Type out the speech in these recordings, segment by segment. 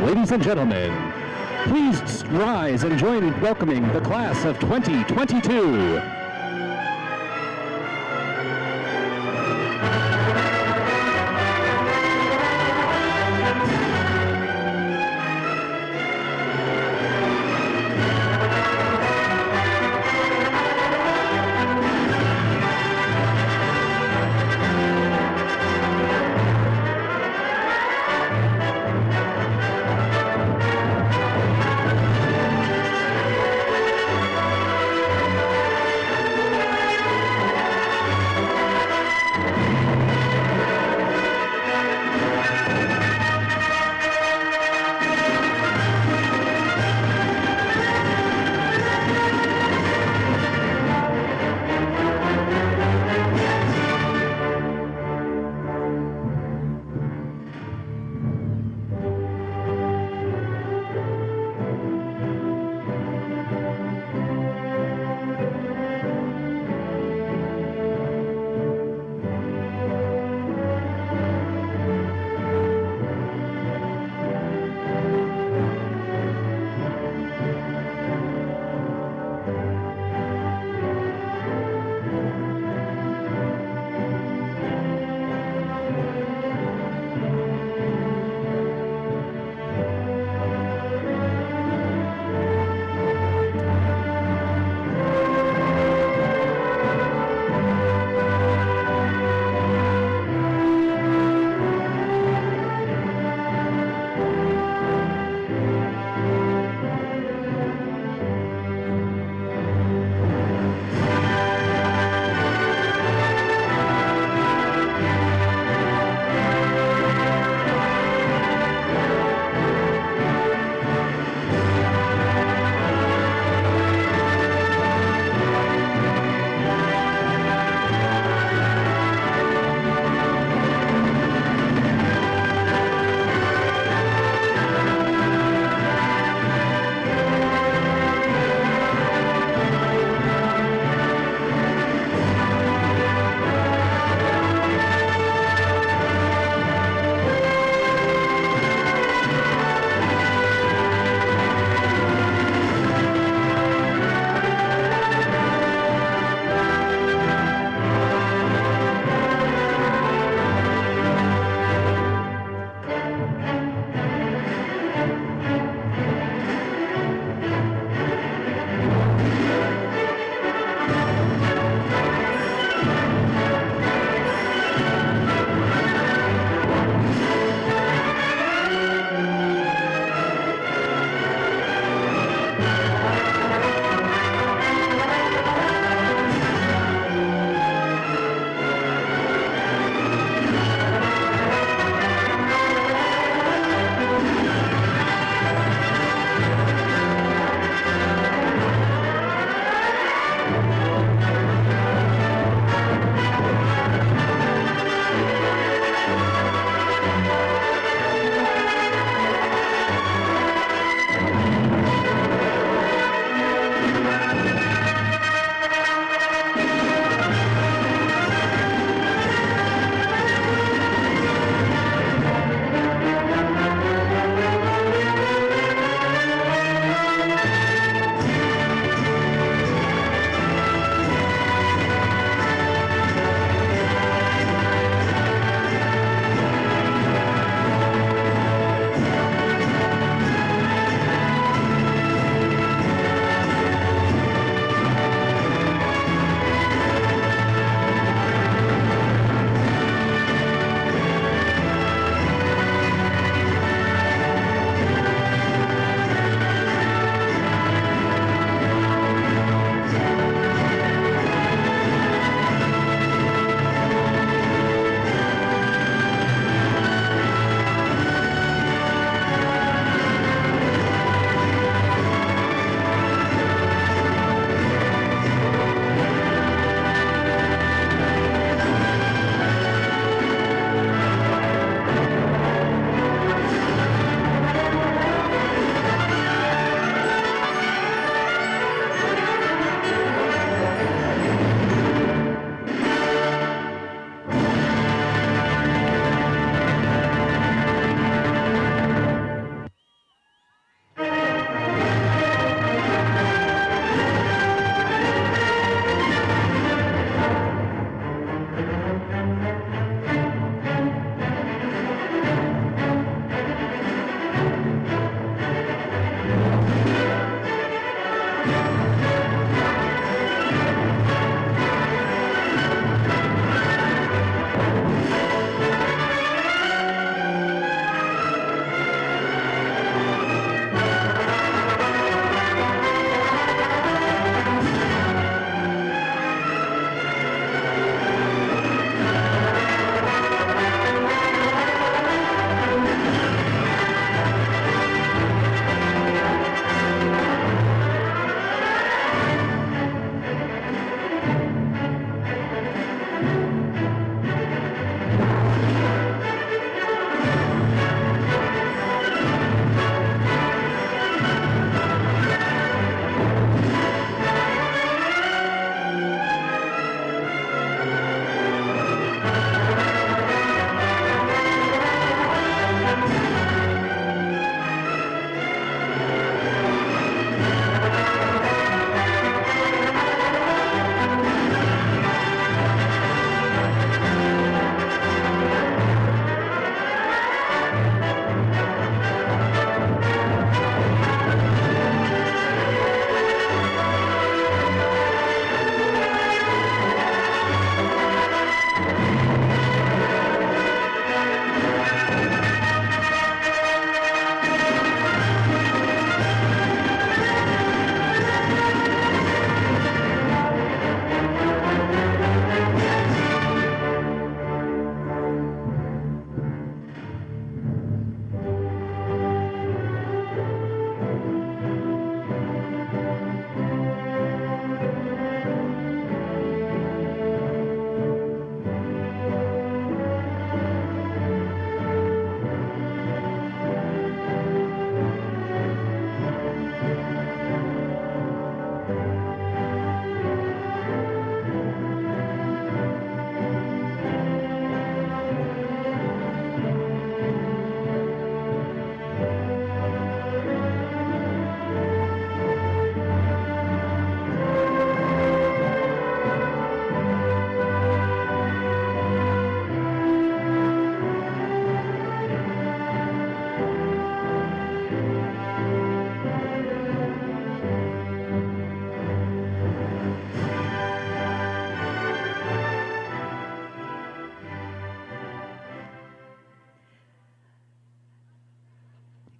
Ladies and gentlemen, please rise and join in welcoming the class of 2022.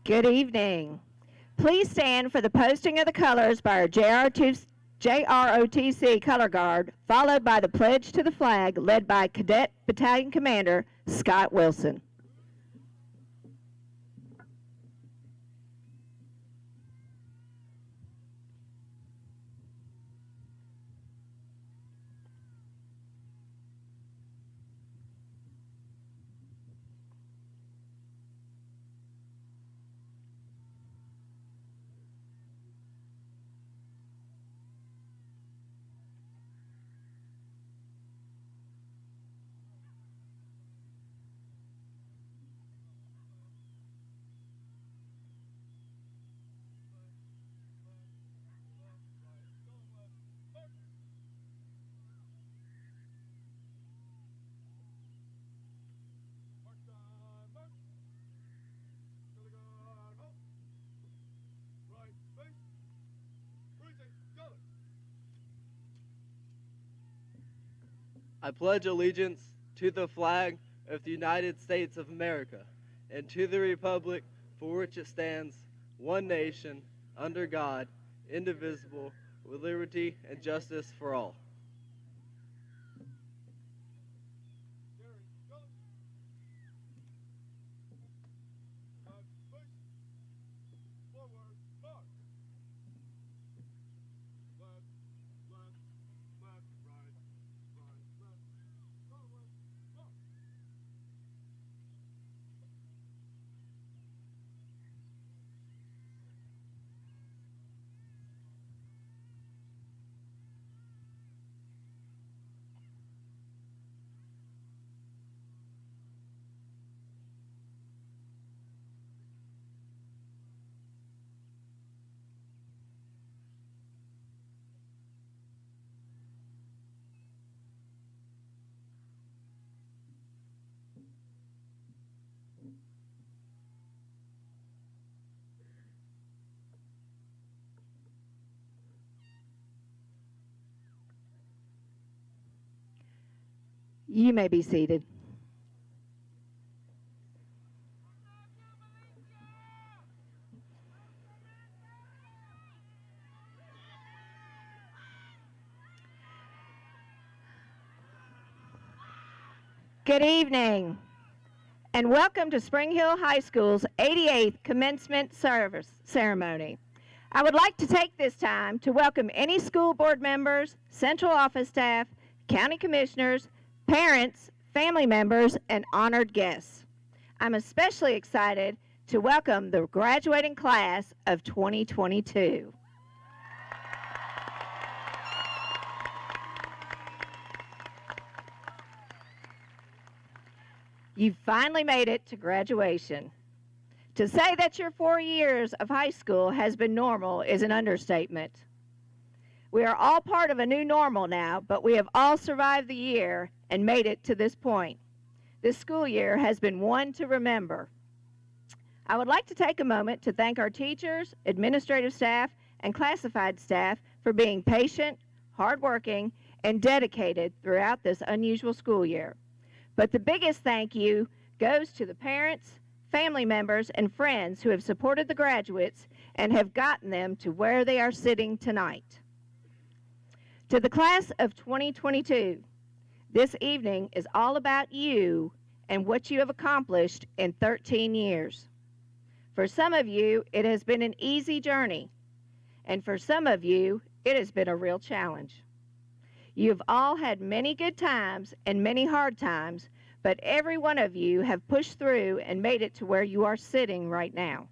Good evening. Please stand for the posting of the colors by our JROTC color guard, followed by the pledge to the flag led by Cadet Battalion Commander Scott Wilson. I pledge allegiance to the flag of the United States of America and to the republic for which it stands, one nation, under God, indivisible, with liberty and justice for all. You may be seated. Good evening, and welcome to Spring Hill High School's 88th Commencement Service Ceremony. I would like to take this time to welcome any school board members, central office staff, county commissioners, parents, family members, and honored guests. I'm especially excited to welcome the graduating class of 2022. You finally made it to graduation. To say that your 4 years of high school has been normal is an understatement. We are all part of a new normal now, but we have all survived the year and made it to this point. This school year has been one to remember. I would like to take a moment to thank our teachers, administrative staff, and classified staff for being patient, hardworking, and dedicated throughout this unusual school year. But the biggest thank you goes to the parents, family members, and friends who have supported the graduates and have gotten them to where they are sitting tonight. To the class of 2022, this evening is all about you and what you have accomplished in 13 years. For some of you, it has been an easy journey, and for some of you, it has been a real challenge. You've all had many good times and many hard times, but every one of you have pushed through and made it to where you are sitting right now.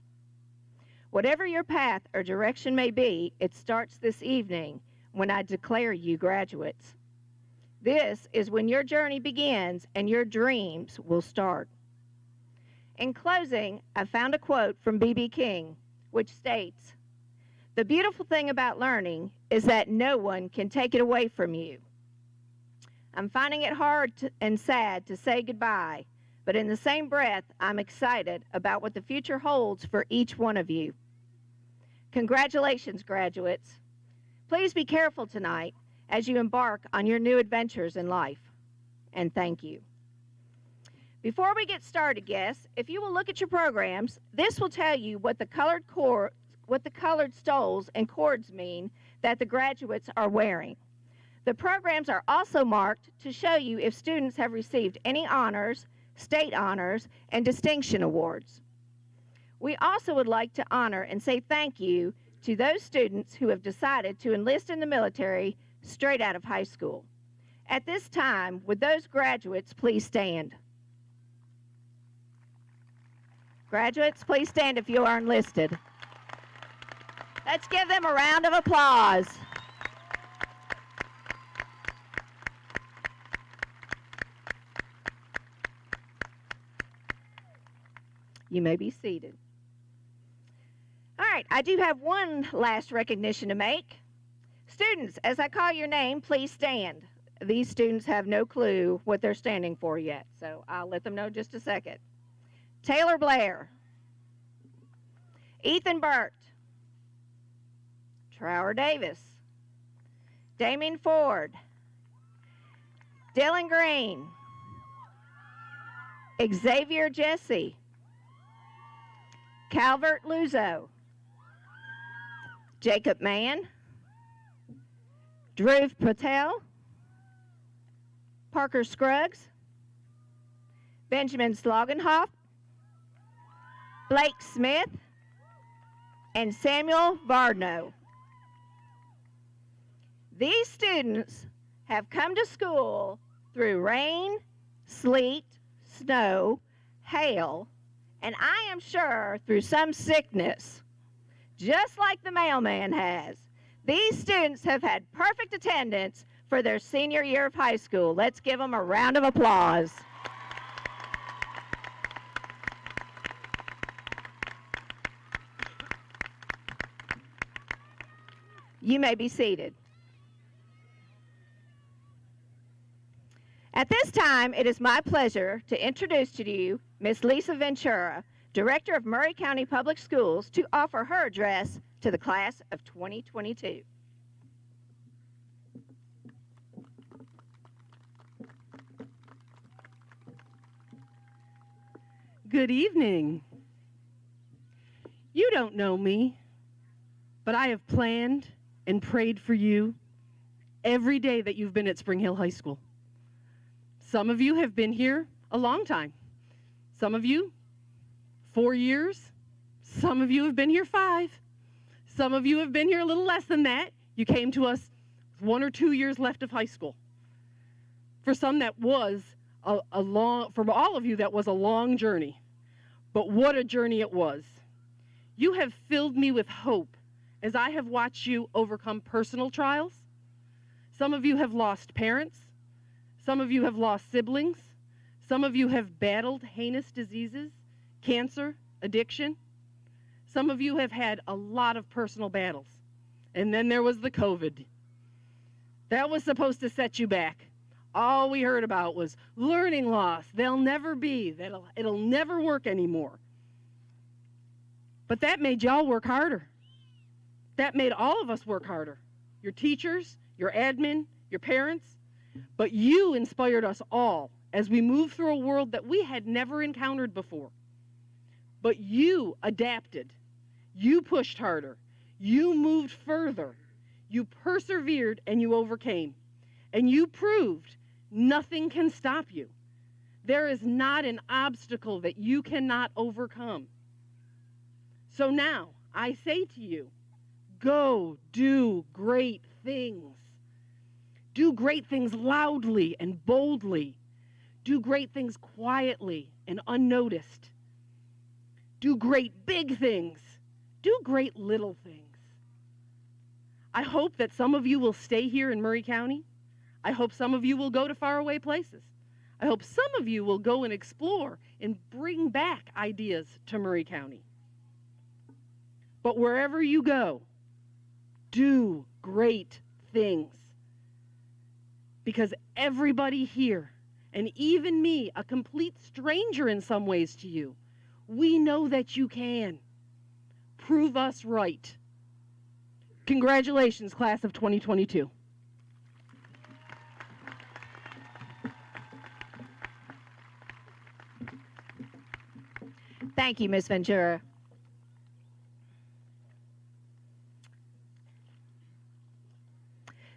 Whatever your path or direction may be, it starts this evening when I declare you graduates. This is when your journey begins and your dreams will start. In closing, I found a quote from B.B. King, which states, "The beautiful thing about learning is that no one can take it away from you." I'm finding it hard and sad to say goodbye, but in the same breath, I'm excited about what the future holds for each one of you. Congratulations, graduates. Please be careful tonight as you embark on your new adventures in life, and thank you. Before we get started, guests, if you will look at your programs, this will tell you what the colored stoles and cords mean that the graduates are wearing. The programs are also marked to show you if students have received any honors, state honors, and distinction awards. We also would like to honor and say thank you to those students who have decided to enlist in the military straight out of high school. At this time, would those graduates please stand? Graduates, please stand if you are enlisted. Let's give them a round of applause. You may be seated. All right, I do have one last recognition to make. Students, as I call your name, please stand. These students have no clue what they're standing for yet, so I'll let them know in just a second. Taylor Blair, Ethan Burt, Trower Davis, Damien Ford, Dylan Green, Xavier Jesse, Calvert Luzo, Jacob Mann, Dhruv Patel, Parker Scruggs, Benjamin Slogenhoff, Blake Smith, and Samuel Vardno. These students have come to school through rain, sleet, snow, hail, and I am sure through some sickness, just like the mailman has. These students have had perfect attendance for their senior year of high school. Let's give them a round of applause. You may be seated. At this time, it is my pleasure to introduce to you Ms. Lisa Ventura, Director of Murray County Public Schools, to offer her address to the class of 2022. Good evening. You don't know me, but I have planned and prayed for you every day that you've been at Spring Hill High School. Some of you have been here a long time. Some of you, 4 years. Some of you have been here 5. Some of you have been here a little less than that. You came to us with 1 or 2 years left of high school. For some, that was a long, for all of you, that was a long journey. But what a journey it was. You have filled me with hope as I have watched you overcome personal trials. Some of you have lost parents. Some of you have lost siblings. Some of you have battled heinous diseases, cancer, addiction. Some of you have had a lot of personal battles. And then there was the COVID. That was supposed to set you back. All we heard about was learning loss. They'll never be. It'll never work anymore. But that made y'all work harder. That made all of us work harder. Your teachers, your admin, your parents. But you inspired us all as we moved through a world that we had never encountered before. But you adapted. You pushed harder. You moved further. You persevered and you overcame. And you proved nothing can stop you. There is not an obstacle that you cannot overcome. So now, I say to you, go do great things. Do great things loudly and boldly. Do great things quietly and unnoticed. Do great big things. Do great little things. I hope that some of you will stay here in Murray County. I hope some of you will go to faraway places. I hope some of you will go and explore and bring back ideas to Murray County. But wherever you go, do great things. Because everybody here, and even me, a complete stranger in some ways to you, we know that you can. Prove us right. Congratulations, class of 2022. Thank you, Ms. Ventura.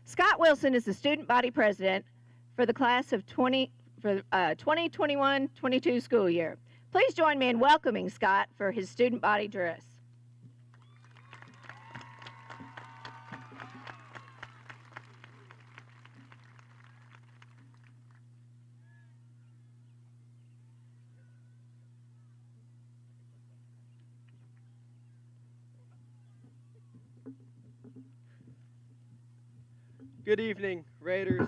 Scott Wilson is the student body president for the class of 2021-22 school year. Please join me in welcoming Scott for his student body address. Good evening, Raiders.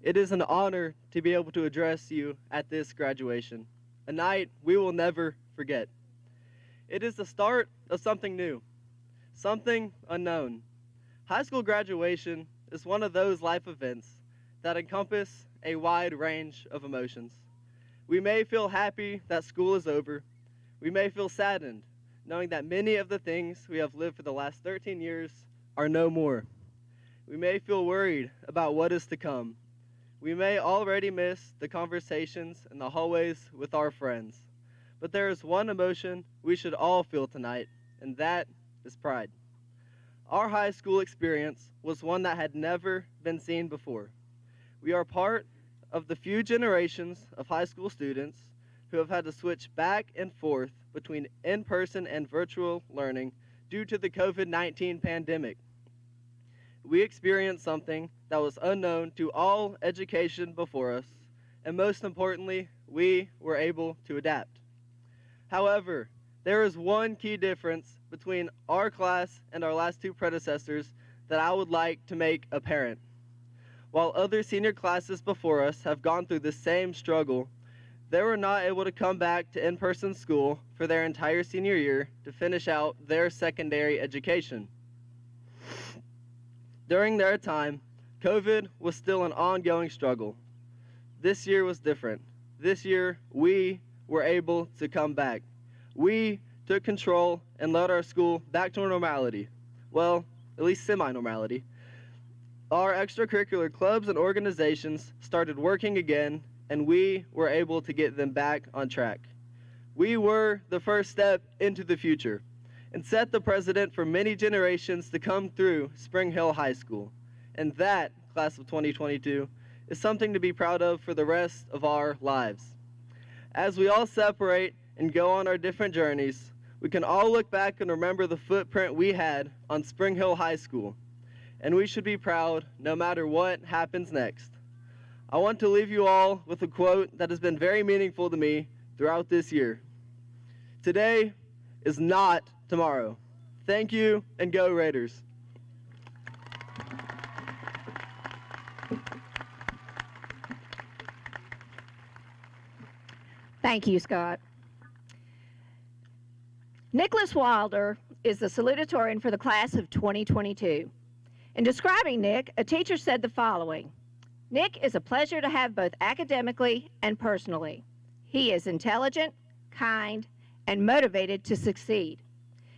It is an honor to be able to address you at this graduation, a night we will never forget. It is the start of something new, something unknown. High school graduation is one of those life events that encompass a wide range of emotions. We may feel happy that school is over. We may feel saddened knowing that many of the things we have lived for the last 13 years are no more. We may feel worried about what is to come. We may already miss the conversations in the hallways with our friends. But there is one emotion we should all feel tonight, and that is pride. Our high school experience was one that had never been seen before. We are part of the few generations of high school students who have had to switch back and forth between in-person and virtual learning due to the COVID-19 pandemic. We experienced something that was unknown to all education before us, and most importantly, we were able to adapt. However, there is one key difference between our class and our last two predecessors that I would like to make apparent. While other senior classes before us have gone through the same struggle, they were not able to come back to in-person school for their entire senior year to finish out their secondary education. During their time, COVID was still an ongoing struggle. This year was different. This year, we were able to come back. We took control and led our school back to normality. Well, at least semi-normality. Our extracurricular clubs and organizations started working again, and we were able to get them back on track. We were the first step into the future and set the precedent for many generations to come through Spring Hill High School. And that, class of 2022, is something to be proud of for the rest of our lives. As we all separate and go on our different journeys, we can all look back and remember the footprint we had on Spring Hill High School. And we should be proud no matter what happens next. I want to leave you all with a quote that has been very meaningful to me throughout this year. Today is not tomorrow. Thank you, and go Raiders. Thank you, Scott. Nicholas Wilder is the salutatorian for the class of 2022. In describing Nick, a teacher said the following: Nick is a pleasure to have both academically and personally. He is intelligent, kind, and motivated to succeed.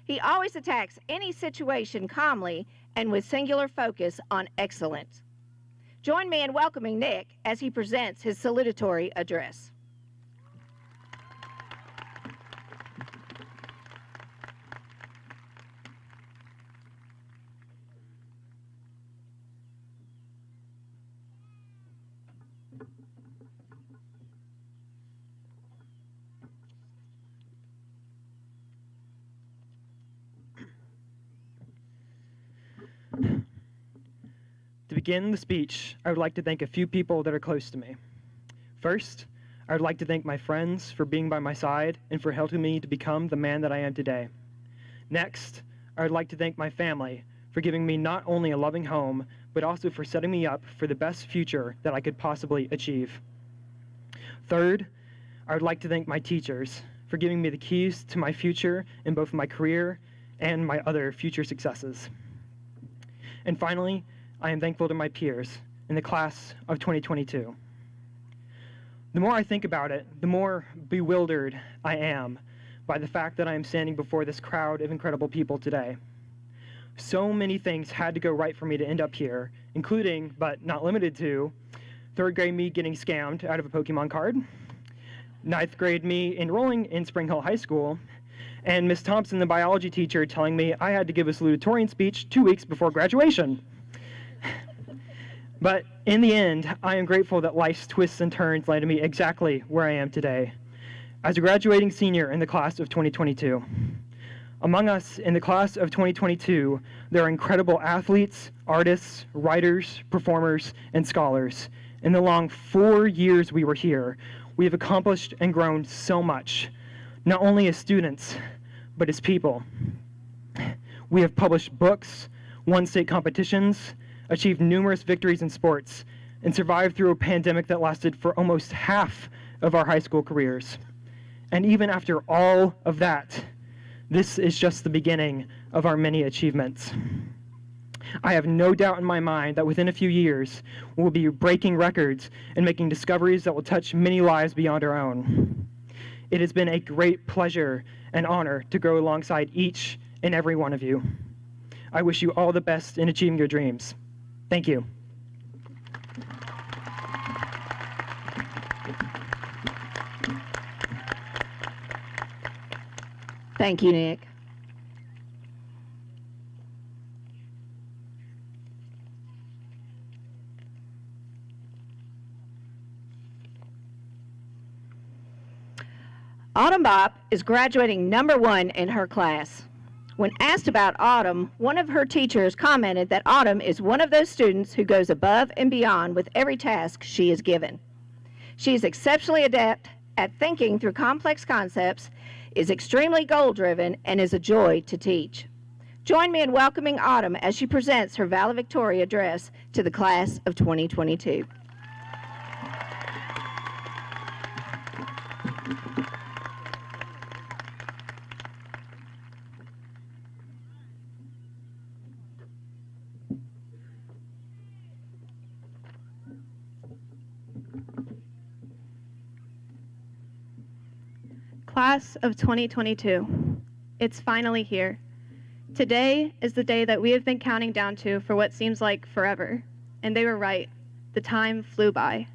He always attacks any situation calmly and with singular focus on excellence. Join me in welcoming Nick as he presents his salutatory address. To begin the speech, I would like to thank a few people that are close to me. First, I would like to thank my friends for being by my side and for helping me to become the man that I am today. Next, I would like to thank my family for giving me not only a loving home, but also for setting me up for the best future that I could possibly achieve. Third, I would like to thank my teachers for giving me the keys to my future in both my career and my other future successes. And finally, I am thankful to my peers in the class of 2022. The more I think about it, the more bewildered I am by the fact that I am standing before this crowd of incredible people today. So many things had to go right for me to end up here, including, but not limited to, third grade me getting scammed out of a Pokemon card, ninth grade me enrolling in Spring Hill High School, and Miss Thompson, the biology teacher, telling me I had to give a salutatorian speech 2 weeks before graduation. But in the end, I am grateful that life's twists and turns landed me exactly where I am today, as a graduating senior in the class of 2022. Among us in the class of 2022, there are incredible athletes, artists, writers, performers, and scholars. In the long 4 years we were here, we have accomplished and grown so much, not only as students, but as people. We have published books, won state competitions, achieved numerous victories in sports, and survived through a pandemic that lasted for almost half of our high school careers. And even after all of that, this is just the beginning of our many achievements. I have no doubt in my mind that within a few years, we'll be breaking records and making discoveries that will touch many lives beyond our own. It has been a great pleasure and honor to grow alongside each and every one of you. I wish you all the best in achieving your dreams. Thank you. Thank you, Nick. Autumn Bopp is graduating #1 in her class. When asked about Autumn, one of her teachers commented that Autumn is one of those students who goes above and beyond with every task she is given. She is exceptionally adept at thinking through complex concepts, is extremely goal-driven, and is a joy to teach. Join me in welcoming Autumn as she presents her valedictory address to the class of 2022. Class of 2022, it's finally here. Today is the day that we have been counting down to for what seems like forever. And they were right. The time flew by.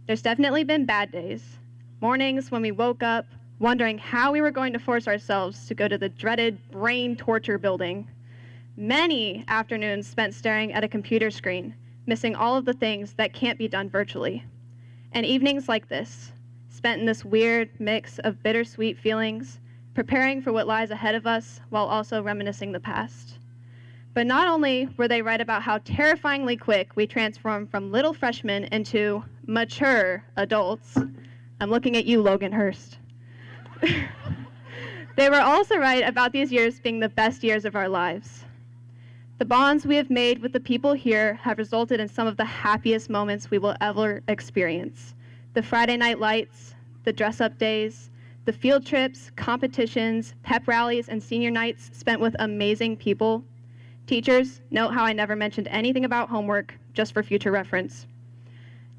There's definitely been bad days. Mornings when we woke up wondering how we were going to force ourselves to go to the dreaded brain torture building. Many afternoons spent staring at a computer screen, missing all of the things that can't be done virtually. And evenings like this, spent in this weird mix of bittersweet feelings, preparing for what lies ahead of us while also reminiscing the past. But not only were they right about how terrifyingly quick we transformed from little freshmen into mature adults. I'm looking at you, Logan Hurst. They were also right about these years being the best years of our lives. The bonds we have made with the people here have resulted in some of the happiest moments we will ever experience. The Friday night lights, the dress-up days, the field trips, competitions, pep rallies, and senior nights spent with amazing people. Teachers, note how I never mentioned anything about homework, just for future reference.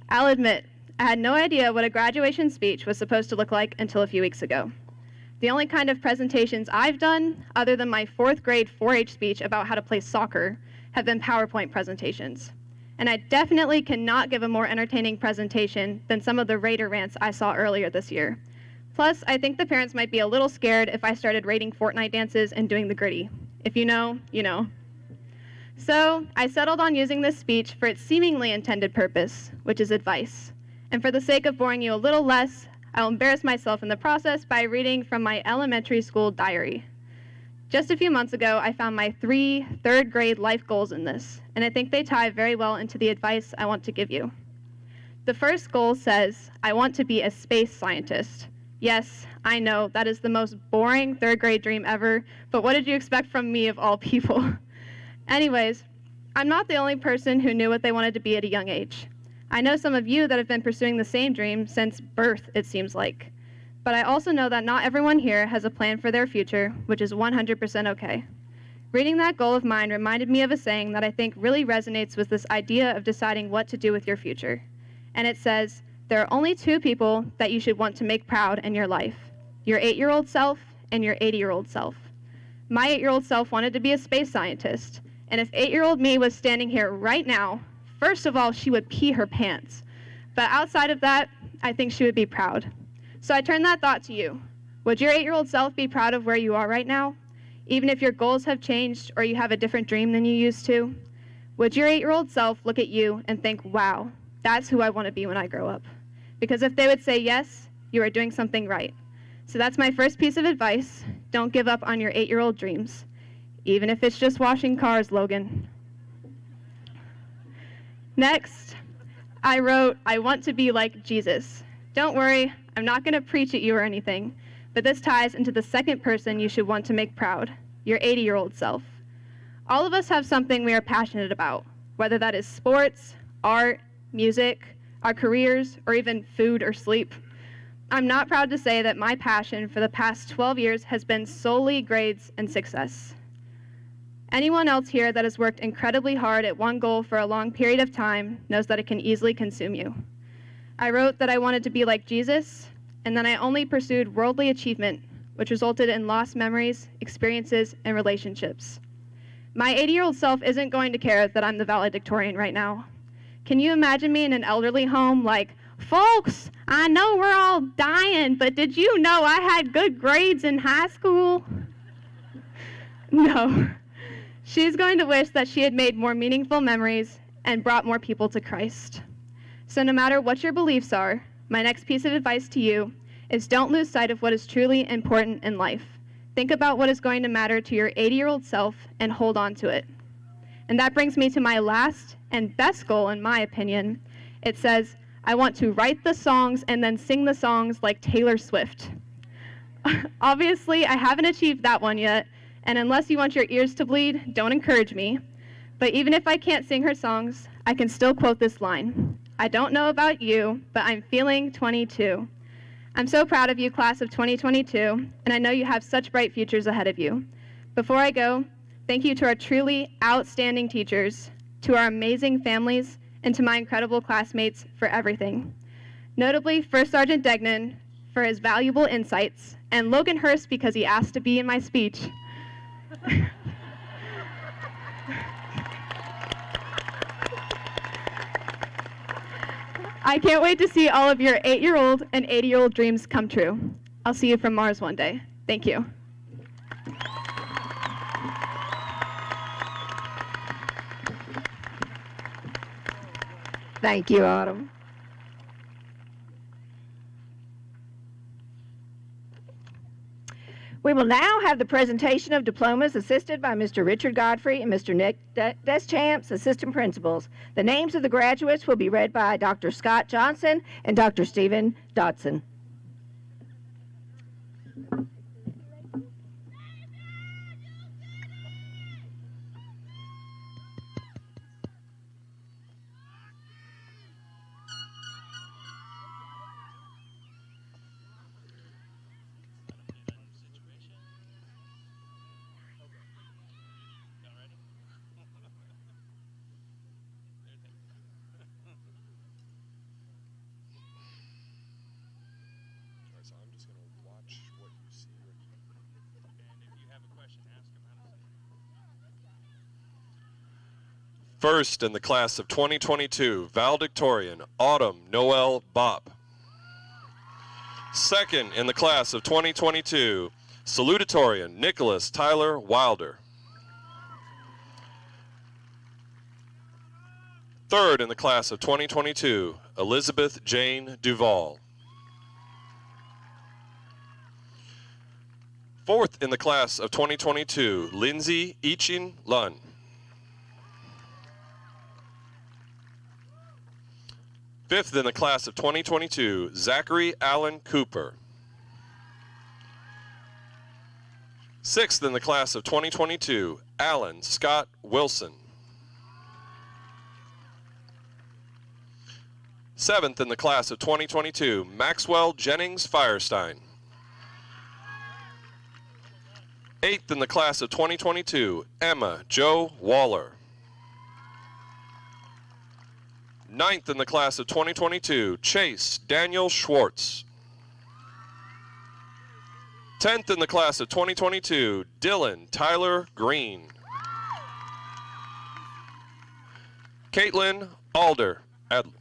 I'll admit, I had no idea what a graduation speech was supposed to look like until a few weeks ago. The only kind of presentations I've done, other than my 4th grade 4-H speech about how to play soccer, have been PowerPoint presentations. And I definitely cannot give a more entertaining presentation than some of the Raider rants I saw earlier this year. Plus, I think the parents might be a little scared if I started rating Fortnite dances and doing the gritty. If you know, you know. So, I settled on using this speech for its seemingly intended purpose, which is advice. And for the sake of boring you a little less, I'll embarrass myself in the process by reading from my elementary school diary. Just a few months ago, I found my 3 third grade life goals in this, and I think they tie very well into the advice I want to give you. The first goal says, I want to be a space scientist. Yes, I know, that is the most boring 3rd grade dream ever, but what did you expect from me of all people? Anyways, I'm not the only person who knew what they wanted to be at a young age. I know some of you that have been pursuing the same dream since birth, it seems like. But I also know that not everyone here has a plan for their future, which is 100% okay. Reading that goal of mine reminded me of a saying that I think really resonates with this idea of deciding what to do with your future. And it says, there are only 2 people that you should want to make proud in your life, your 8-year-old self and your 80-year-old self. My 8-year-old self wanted to be a space scientist, and if 8-year-old me was standing here right now, first of all, she would pee her pants. But outside of that, I think she would be proud. So I turn that thought to you. Would your 8-year-old self be proud of where you are right now? Even if your goals have changed or you have a different dream than you used to? Would your 8-year-old self look at you and think, wow, that's who I want to be when I grow up? Because if they would say yes, you are doing something right. So that's my first piece of advice. Don't give up on your 8-year-old dreams. Even if it's just washing cars, Logan. Next, I wrote, I want to be like Jesus. Don't worry, I'm not going to preach at you or anything, but this ties into the second person you should want to make proud, your 80-year-old self. All of us have something we are passionate about, whether that is sports, art, music, our careers, or even food or sleep. I'm not proud to say that my passion for the past 12 years has been solely grades and success. Anyone else here that has worked incredibly hard at one goal for a long period of time knows that it can easily consume you. I wrote that I wanted to be like Jesus, and then I only pursued worldly achievement, which resulted in lost memories, experiences, and relationships. My 80-year-old self isn't going to care that I'm the valedictorian right now. Can you imagine me in an elderly home like, folks, I know we're all dying, but did you know I had good grades in high school? No. She's going to wish that she had made more meaningful memories and brought more people to Christ. So no matter what your beliefs are, my next piece of advice to you is don't lose sight of what is truly important in life. Think about what is going to matter to your 80-year-old self and hold on to it. And that brings me to my last and best goal, in my opinion. It says, I want to write the songs and then sing the songs like Taylor Swift. Obviously, I haven't achieved that one yet, and unless you want your ears to bleed, don't encourage me. But even if I can't sing her songs, I can still quote this line. I don't know about you, but I'm feeling 22. I'm so proud of you, class of 2022, and I know you have such bright futures ahead of you. Before I go, thank you to our truly outstanding teachers, to our amazing families, and to my incredible classmates for everything. Notably, First Sergeant Degnan for his valuable insights, and Logan Hurst because he asked to be in my speech. I can't wait to see all of your 8-year-old and 80-year-old dreams come true. I'll see you from Mars one day. Thank you. Thank you, Autumn. We will now have the presentation of diplomas assisted by Mr. Richard Godfrey and Mr. Nick Deschamps, assistant principals. The names of the graduates will be read by Dr. Scott Johnson and Dr. Stephen Dotson. First in the class of 2022, valedictorian Autumn Noel Bopp. Second in the class of 2022, salutatorian Nicholas Tyler Wilder. Third in the class of 2022, Elizabeth Jane Duvall. Fourth in the class of 2022, Lindsay Eachin Lunn. Fifth in the class of 2022, Zachary Allen Cooper. Sixth in the class of 2022, Alan Scott Wilson. Seventh in the class of 2022, Maxwell Jennings Firestein. Eighth in the class of 2022, Emma Jo Waller. Ninth in the class of 2022, Chase Daniel Schwartz. 10th in the class of 2022, Dylan Tyler Green. Caitlin Alder Adler.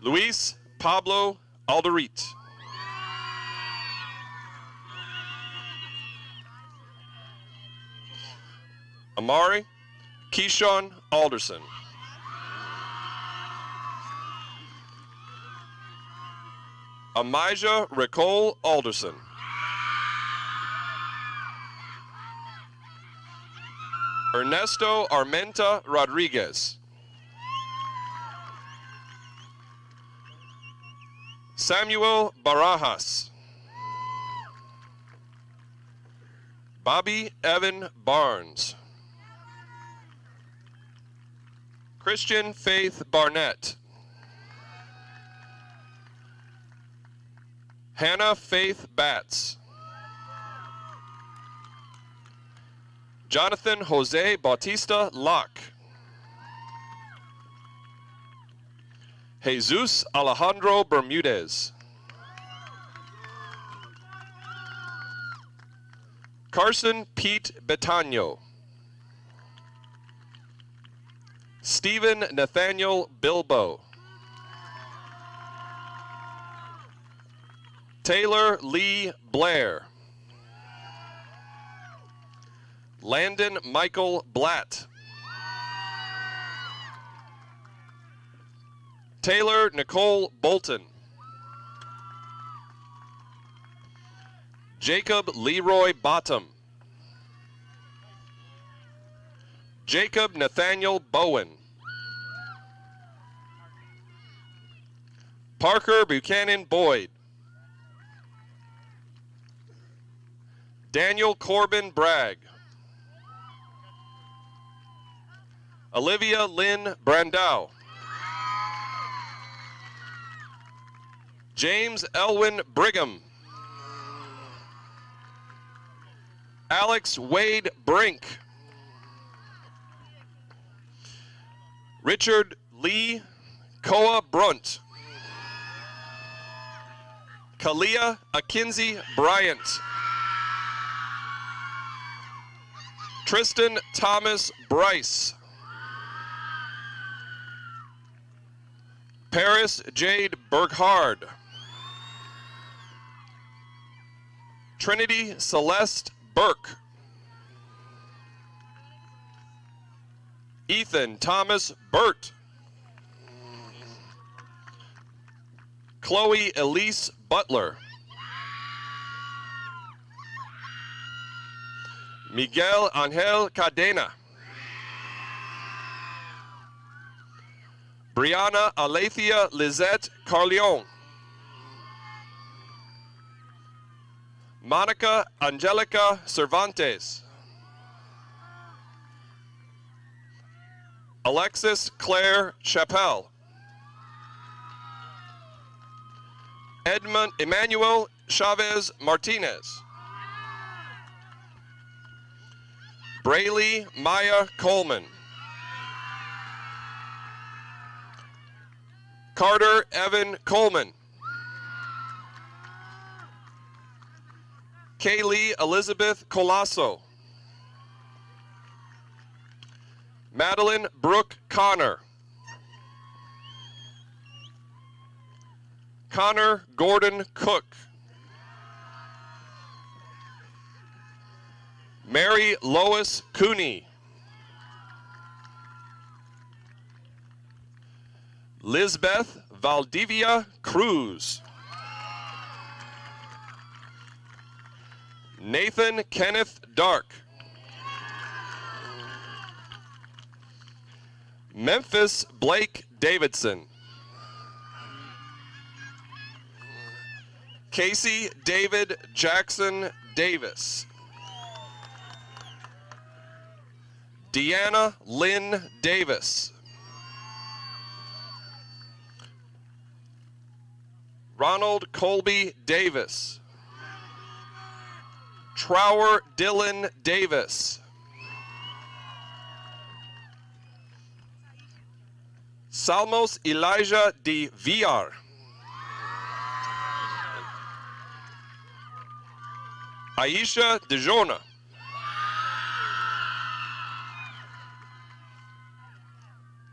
Luis Pablo Alderit. Amari Keyshawn Alderson. Amijah Ricole Alderson. Ernesto Armenta Rodriguez. Samuel Barajas. Bobby Evan Barnes. Christian Faith Barnett. Hannah Faith Batts. Jonathan Jose Bautista Locke. Jesus Alejandro Bermudez. Carson Pete Betano. Stephen Nathaniel Bilbo. Taylor Lee Blair. Landon Michael Blatt. Taylor Nicole Bolton. Jacob Leroy Bottom. Jacob Nathaniel Bowen. Parker Buchanan Boyd. Daniel Corbin Bragg. Olivia Lynn Brandau. James Elwin Brigham. Alex Wade Brink. Richard Lee Koa Brunt. Kalia Akinzi Bryant. Tristan Thomas Bryce. Paris Jade Berghard. Trinity Celeste Burke. Ethan Thomas Burt. Chloe Elise Butler. Miguel Angel Cadena. Brianna Alethea Lizette Carleon. Monica Angelica Cervantes. Alexis Claire Chappelle. Edmund Emmanuel Chavez Martinez. Braylee Maya Coleman. Carter Evan Coleman. Kaylee Elizabeth Colasso. Madeline Brooke Connor. Connor Gordon Cook. Mary Lois Cooney. Lizbeth Valdivia Cruz. Nathan Kenneth Dark. Memphis Blake Davidson. Casey David Jackson Davis. Deanna Lynn Davis. Ronald Colby Davis. Trower Dylan Davis. Salmos Elijah de Villar. Aisha DeJona.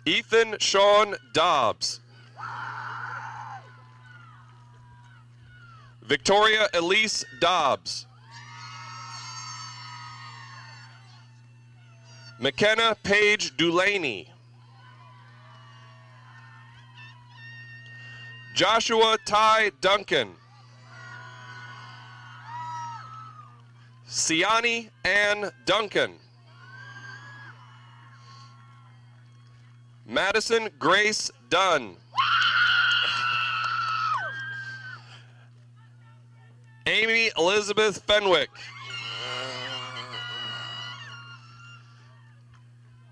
Ethan Sean Dobbs. Victoria Elise Dobbs. McKenna Paige Dulaney. Joshua Ty Duncan. Siani Ann Duncan. Madison Grace Dunn. Amy Elizabeth Fenwick.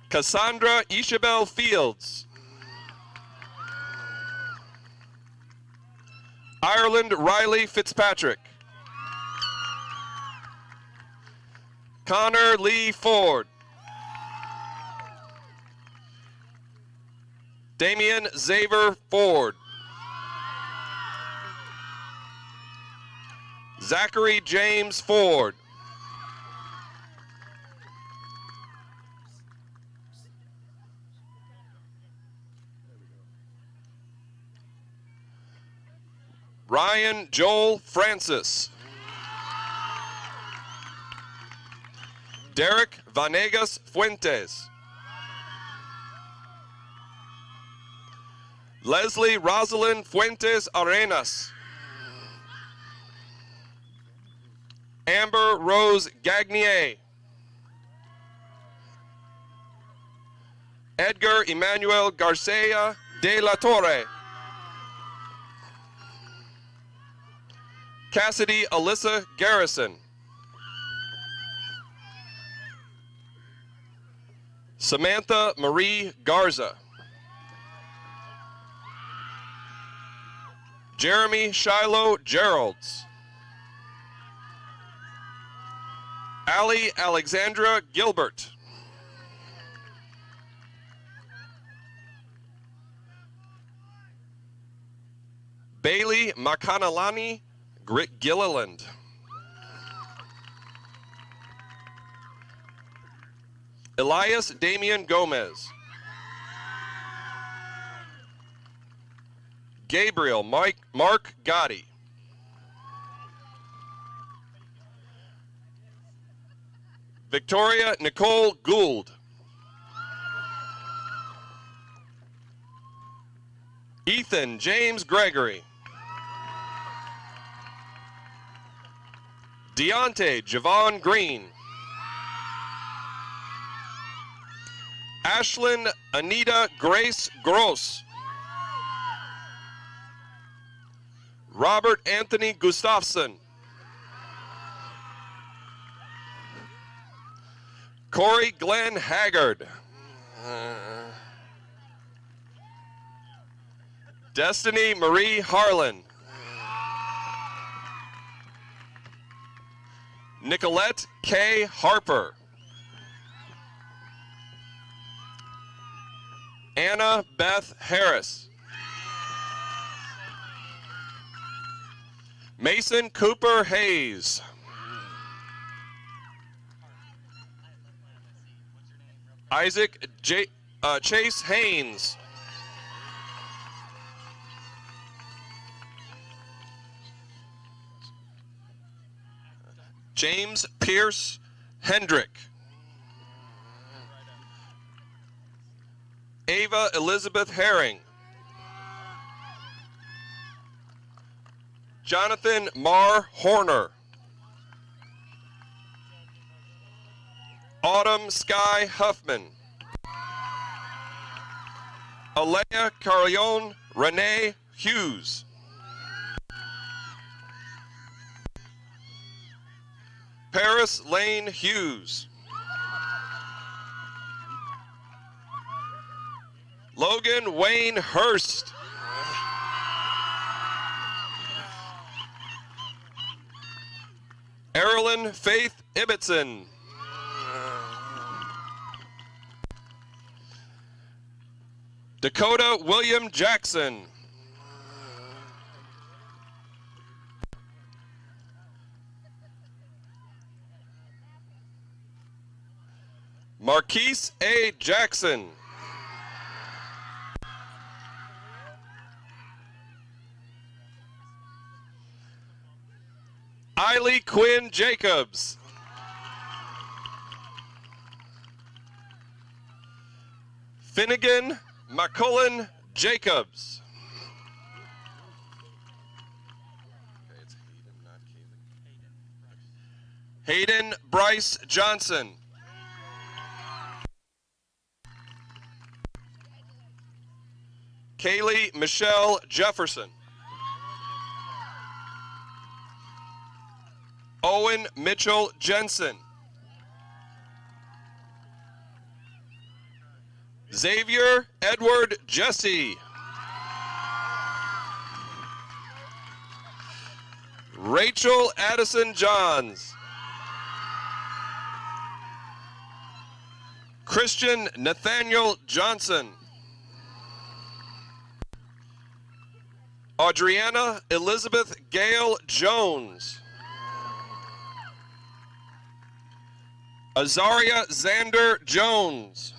Cassandra Isabel Fields. Ireland Riley Fitzpatrick. Connor Lee Ford. Damian Xavier Ford. Zachary James Ford. Ryan Joel Francis. Derek Vanegas Fuentes. Leslie Rosalind Fuentes Arenas. Amber Rose Gagnier. Edgar Emmanuel Garcia de la Torre. Cassidy Alyssa Garrison. Samantha Marie Garza. Jeremy Shiloh Geralds. Allie Alexandra Gilbert. Bailey Makanalani Gilliland. Elias Damian Gomez. Gabriel Mark Gotti. Victoria Nicole Gould. Ethan James Gregory. Deontay Javon Green. Ashlyn Anita Grace Gross. Robert Anthony Gustafson. Corey Glenn Haggard. Destiny Marie Harlan. Nicolette K. Harper. Anna Beth Harris. Mason Cooper Hayes. Isaac Chase Haynes. James Pierce Hendrick. Ava Elizabeth Herring. Jonathan Marr Horner. Autumn Sky Huffman. Alea Carrion Renee Hughes. Paris Lane Hughes. Logan Wayne Hurst. Erilyn Faith Ibbotson. Dakota William Jackson. Marquise A. Jackson. Eiley Quinn Jacobs. Finnegan McCullen Jacobs. Okay, it's Hayden, not Kaylee. Hayden Bryce Johnson. Kaylee Michelle Jefferson. Owen Mitchell Jensen. Xavier Edward Jesse. Rachel Addison Johns. Christian Nathaniel Johnson. Adriana Elizabeth Gale Jones. Azaria Xander Jones.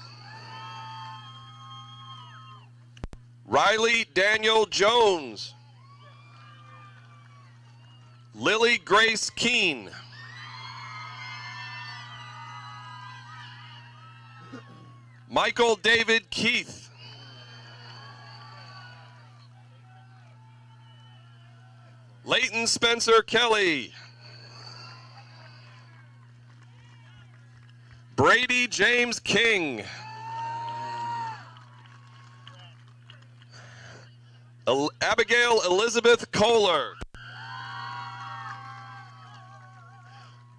Riley Daniel Jones. Lily Grace Keene. Michael David Keith. Leighton Spencer Kelly. Brady James King. Abigail Elizabeth Kohler.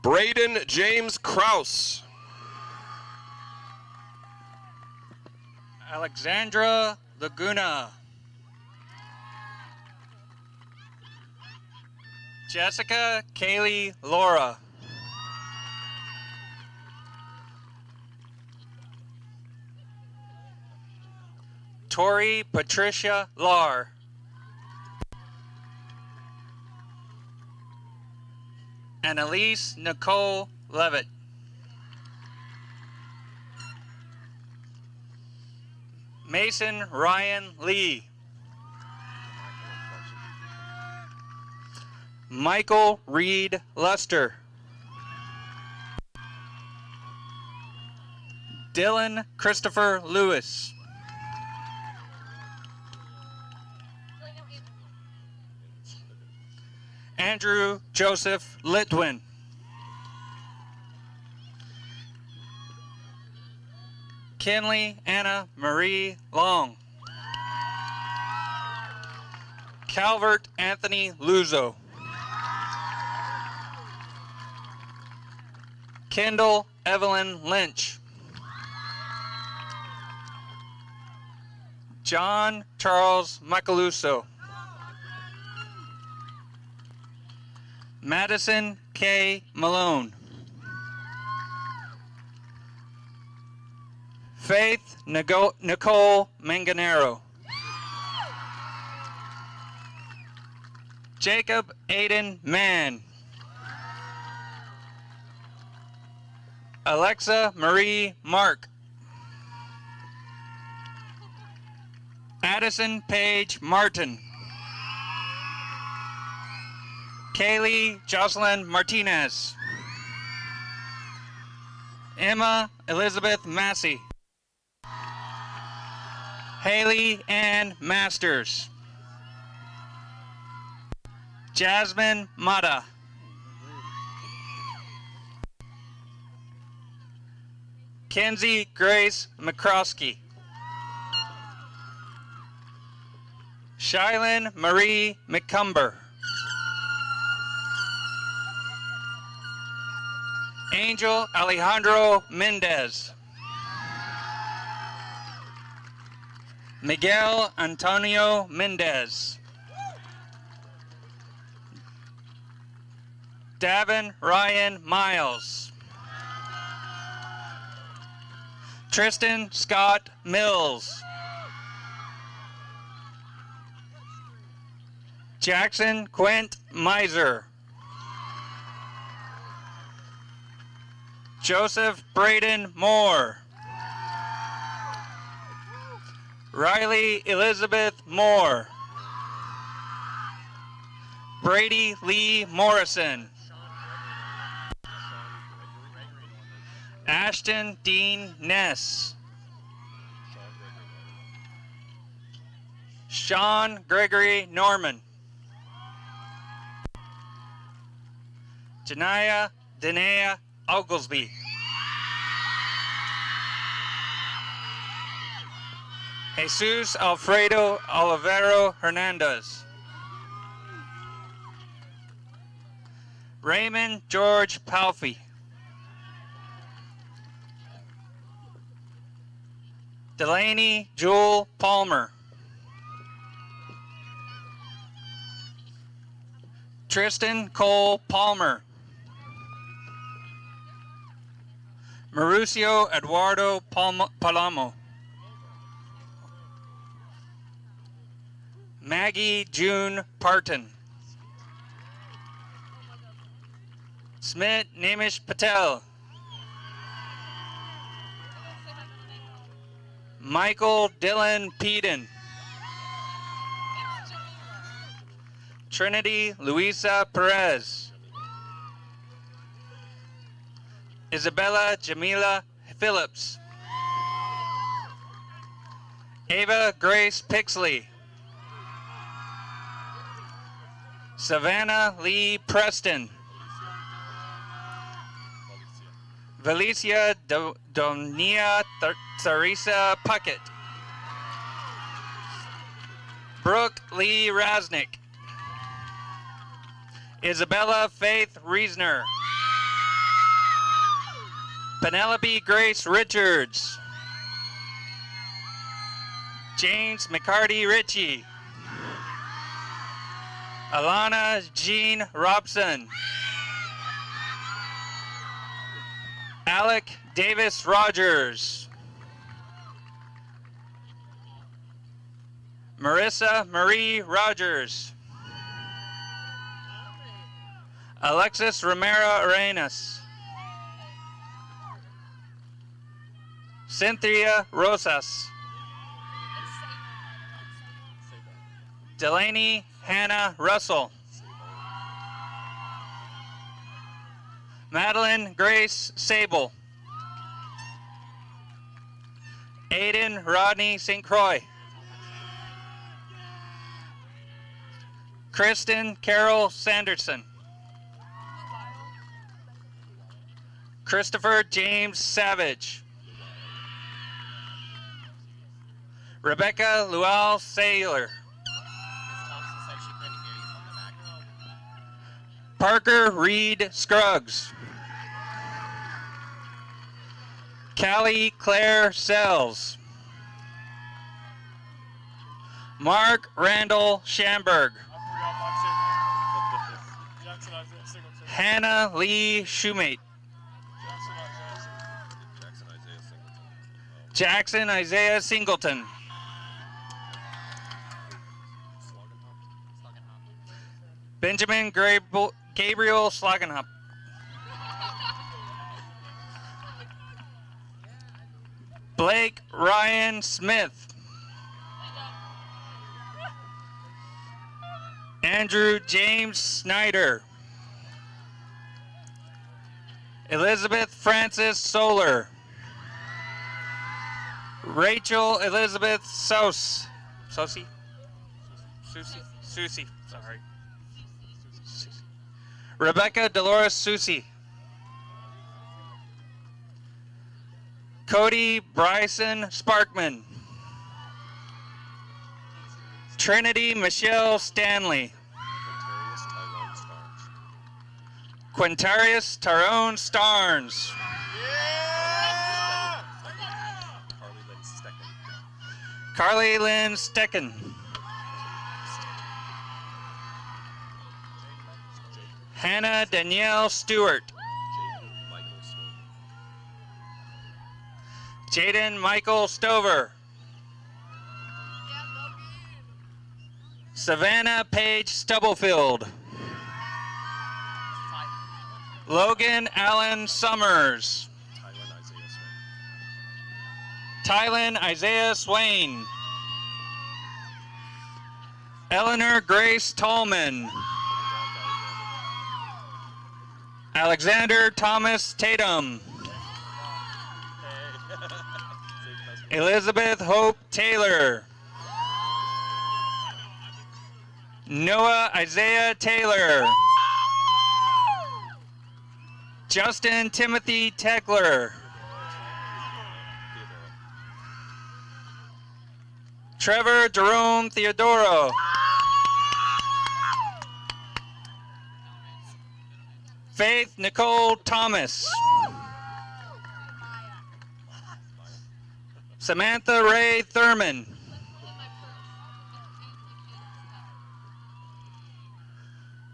Braden James Kraus. Alexandra Laguna. Jessica Kaylee Laura. Tori Patricia Lar. Annalise Nicole Levitt. Mason Ryan Lee. Michael Reed Luster. Dylan Christopher Lewis. Andrew Joseph Litwin. Kinley Anna Marie Long. Calvert Anthony Luzo. Kendall Evelyn Lynch. John Charles Macaluso. Madison K. Malone. Faith Nicole Manganero. Jacob Aiden Mann. Alexa Marie Mark. Addison Paige Martin. Kaylee Jocelyn Martinez. Emma Elizabeth Massey. Haley Ann Masters. Jasmine Mata. Kenzie Grace McCroskey. Shylin Marie McCumber. Angel Alejandro Mendez. Miguel Antonio Mendez. Davin Ryan Miles. Tristan Scott Mills. Jackson Quint Miser. Joseph Braden Moore. Riley Elizabeth Moore. Brady Lee Morrison. Ashton Dean Ness. Sean Gregory Norman. Janaya Denea Oglesby. Jesus Alfredo Olivero Hernandez. Raymond George Palfy. Delaney Jewel Palmer. Tristan Cole Palmer. Mauricio Eduardo Palamo. Maggie June Parton. Smit Nimish Patel. Michael Dylan Peden. Trinity Luisa Perez. Isabella Jamila Phillips. Ava Grace Pixley. Savannah Lee Preston. Valicia Donia Theresa Puckett. Brooke Lee Rasnick. Isabella Faith Reisner. Penelope Grace Richards. James McCarty Ritchie. Alana Jean Robson. Alec Davis Rogers. Marissa Marie Rogers. Alexis Romero Arenas. Cynthia Rosas. Delaney Hannah Russell. Madeline Grace Sable. Aiden Rodney St. Croix. Kristen Carol Sanderson. Christopher James Savage. Rebecca Lual Saylor. Parker Reed Scruggs. Callie Claire Sells. Mark Randall Schamberg. Hannah Lee Shoemate. Jackson Isaiah Singleton. Benjamin Gabriel Slagenhop. Blake Ryan Smith. Andrew James Snyder. Elizabeth Francis Solar. Rachel Elizabeth Susie. Sorry. Rebecca Dolores Susie. Cody Bryson Sparkman. Trinity Michelle Stanley. Quintarius Tyrone Starnes. Carly Lynn Stecken. Hannah Danielle Stewart. Jaden Michael Stover. Savannah Paige Stubblefield. Logan Allen Summers. Tylen Isaiah Swain. Eleanor Grace Tallman. Alexander Thomas Tatum. Elizabeth Hope Taylor. Noah Isaiah Taylor. Justin Timothy Tegler. Trevor Jerome Theodoro. Faith Nicole Thomas. Samantha Ray Thurman.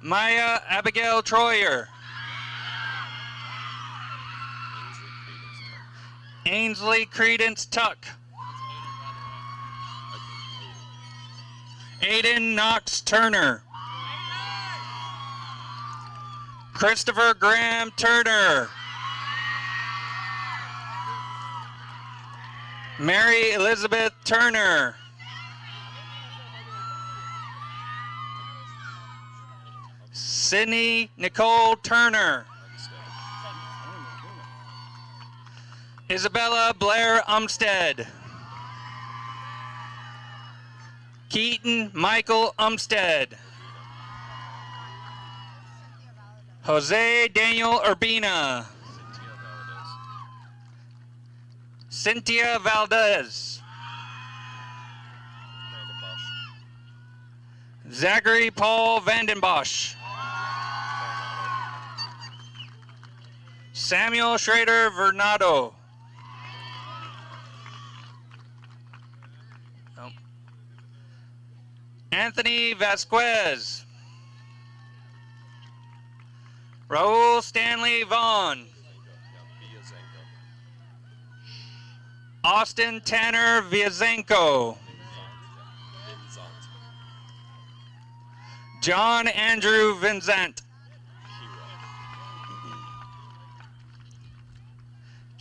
Maya Abigail Troyer. Ainsley Credence Tuck. Aiden Knox Turner. Christopher Graham Turner. Mary Elizabeth Turner. Sydney Nicole Turner. Isabella Blair Umstead. Keaton Michael Umstead. Jose Daniel Urbina. Cynthia Valdez. Zachary Paul Vandenbosch. Samuel Schrader Vernado. Anthony Vasquez. Raul Stanley Vaughn. Austin Tanner Viazenko. John Andrew Vincent.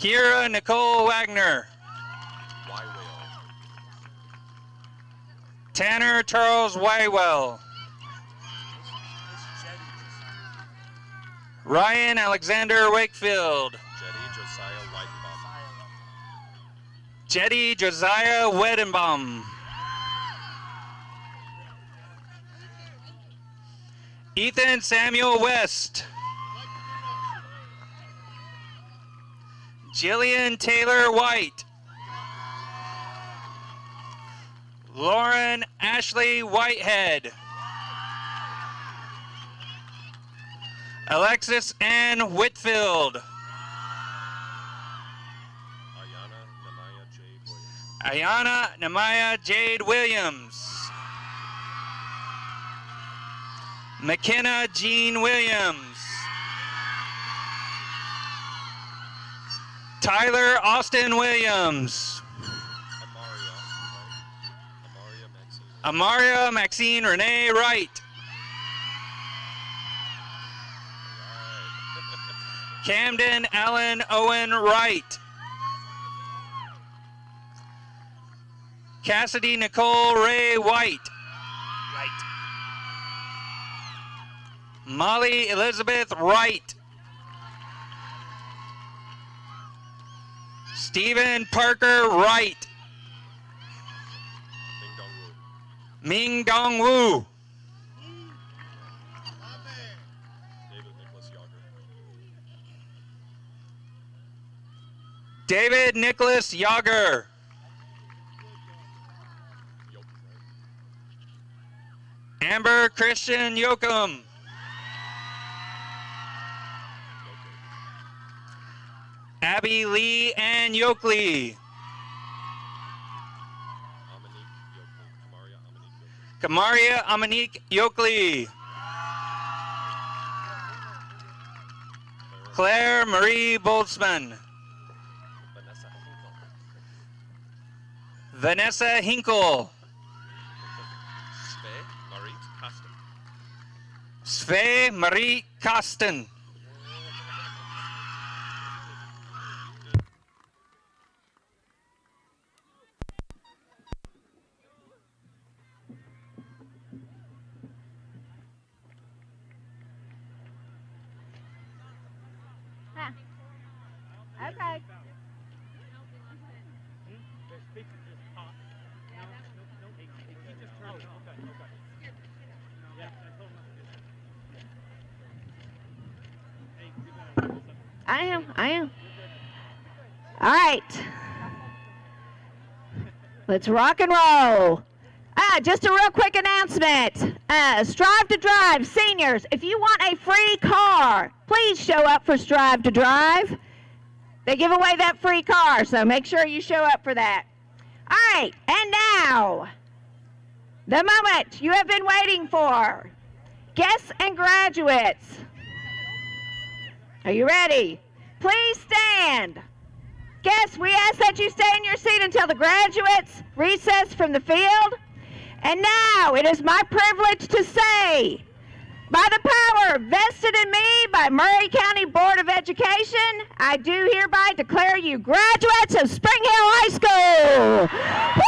Kira Nicole Wagner. Tanner Charles Wywell. Ryan Alexander Wakefield. Jetty Josiah Wedenbaum. Ethan Samuel West. Jillian Taylor White. Lauren Ashley Whitehead. Alexis Ann Whitfield. Ayana Namaya Jade Williams. McKenna Jean Williams. Tyler Austin Williams. Amaria Maxine Renee Wright. Camden Allen Owen Wright. Cassidy Nicole Ray White. Molly Elizabeth Wright. Stephen Parker Wright. Ming Dong Wu. David Nicholas Yager. Amber Christian Yoakum. Abby Lee Ann Yoakley. Kamaria Amanique Yoakley. Claire Marie Boltzmann. Vanessa Hinkle. Sve Marie Kasten. Okay. I am. All right. Let's rock and roll. Just a real quick announcement. Strive to Drive, seniors, if you want a free car, please show up for Strive to Drive. They give away that free car, so make sure you show up for that. All right, and now, the moment you have been waiting for. Guests and graduates. Are you ready? Please stand. Guests, we ask that you stay in your seat until the graduates recess from the field. And now it is my privilege to say, by the power vested in me by Murray County Board of Education, I do hereby declare you graduates of Spring Hill High School. Woo!